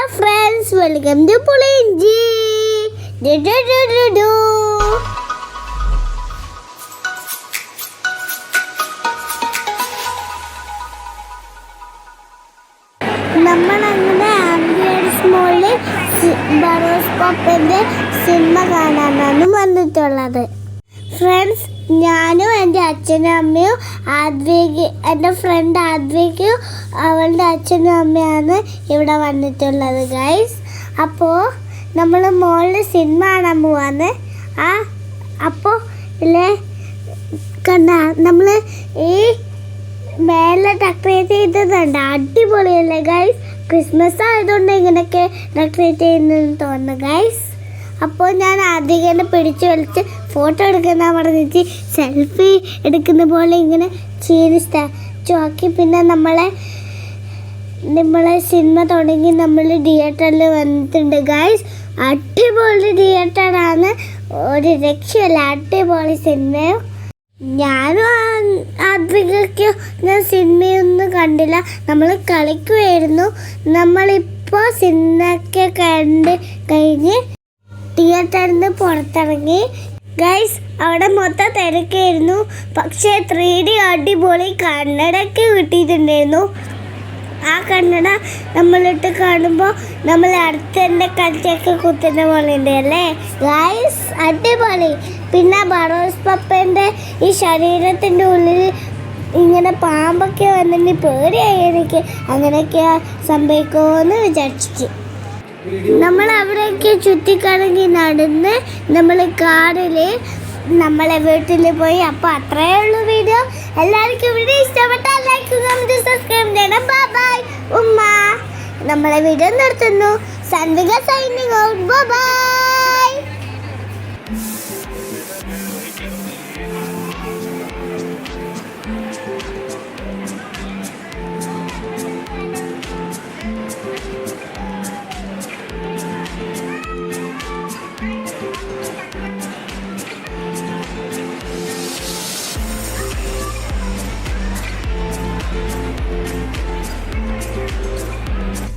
friends, welcome to Pulinji. Do do do do do. നമ്മളങ്ങനെ ambience മോളിൽ ബറോസ്കോപ്പിൻ്റെ cinema കാണാനാണ് വന്നിട്ടുള്ളത്. ഫ്രണ്ട്സ്, ഞാനും എൻ്റെ അച്ഛനും അമ്മയും എൻ്റെ ഫ്രണ്ട് ആദ്വികയും അവളുടെ അച്ഛനും അമ്മയാണ് ഇവിടെ വന്നിട്ടുള്ളത് ഗൈസ്. അപ്പോൾ നമ്മൾ മോളിൽ സിനിമ കാണാൻ പോവാന്ന്. അപ്പോൾ ഇല്ലേ കണ്ട, നമ്മൾ ഈ മേലെ ഡെക്കറേറ്റ് ചെയ്തതുണ്ട്, അടിപൊളിയല്ലേ ഗൈസ്. ക്രിസ്മസ് ആയതുകൊണ്ട് ഇങ്ങനെയൊക്കെ ഡെക്കറേറ്റ് ചെയ്യുന്നതെന്ന് തോന്നുന്നു ഗൈസ്. അപ്പോൾ ഞാൻ ആദ്യം പിടിച്ച് വലിച്ച് ഫോട്ടോ എടുക്കുന്ന പറഞ്ഞിട്ട് സെൽഫി എടുക്കുന്ന പോലെ ഇങ്ങനെ ചെയ്ത് സ്റ്റാച്ചു ആക്കി. പിന്നെ നമ്മളെ സിനിമ തുടങ്ങി നമ്മൾ തിയേറ്ററിൽ വന്നിട്ടുണ്ട് ഗൈസ്. അടിപൊളി തിയേറ്ററാണ്, ഒരു രക്ഷയല്ല, അടിപൊളി സിനിമയും. ഞാനും ആദ്വികയ്ക്ക് ഞാൻ സിനിമയൊന്നും കണ്ടില്ല, നമ്മൾ കളിക്കുമായിരുന്നു. നമ്മളിപ്പോൾ സിനിമയൊക്കെ കണ്ട് കഴിഞ്ഞ് തിയേറ്ററിൽ നിന്ന് പുറത്തിറങ്ങി ഗൈസ്. അവിടെ മൊത്തം തിരക്കായിരുന്നു, പക്ഷേ 3D അടിപൊളി കണ്ണടയൊക്കെ കിട്ടിയിട്ടുണ്ടായിരുന്നു. ആ കണ്ണട നമ്മളിട്ട് കാണുമ്പോൾ നമ്മൾ അടുത്തന്നെ കത്തിയൊക്കെ കുത്തുന്ന പോലെ ഉണ്ട് അല്ലേ ഗൈസ്, അടിപൊളി. പിന്നെ ബറോസ് പപ്പൻ്റെ ഈ ശരീരത്തിൻ്റെ ഉള്ളിൽ ഇങ്ങനെ പാമ്പൊക്കെ വന്നിട്ട് പേടിയായി എനിക്ക്. അങ്ങനെയൊക്കെ സംഭവിക്കുമെന്ന് വിചാരിച്ചിട്ട് നമ്മൾ അവിടെയൊക്കെ ചുറ്റിക്കറങ്ങി നടന്ന് നമ്മൾ കാറിൽ നമ്മളെ വീട്ടിൽ പോയി. അപ്പോൾ അത്രയേ ഉള്ളൂ വീഡിയോ. എല്ലാവർക്കും വീഡിയോ ഇഷ്ടപ്പെട്ടാൽ ലൈക്ക് കമന്റ് സബ്സ്ക്രൈബ് ചെയ്യണം. ബൈ ബൈ ഉമ്മ. നമ്മളെ വീഡിയോ നിർത്തുന്നു. സന്ധിക സൈനിങ് ഔട്ട്. Bye bye.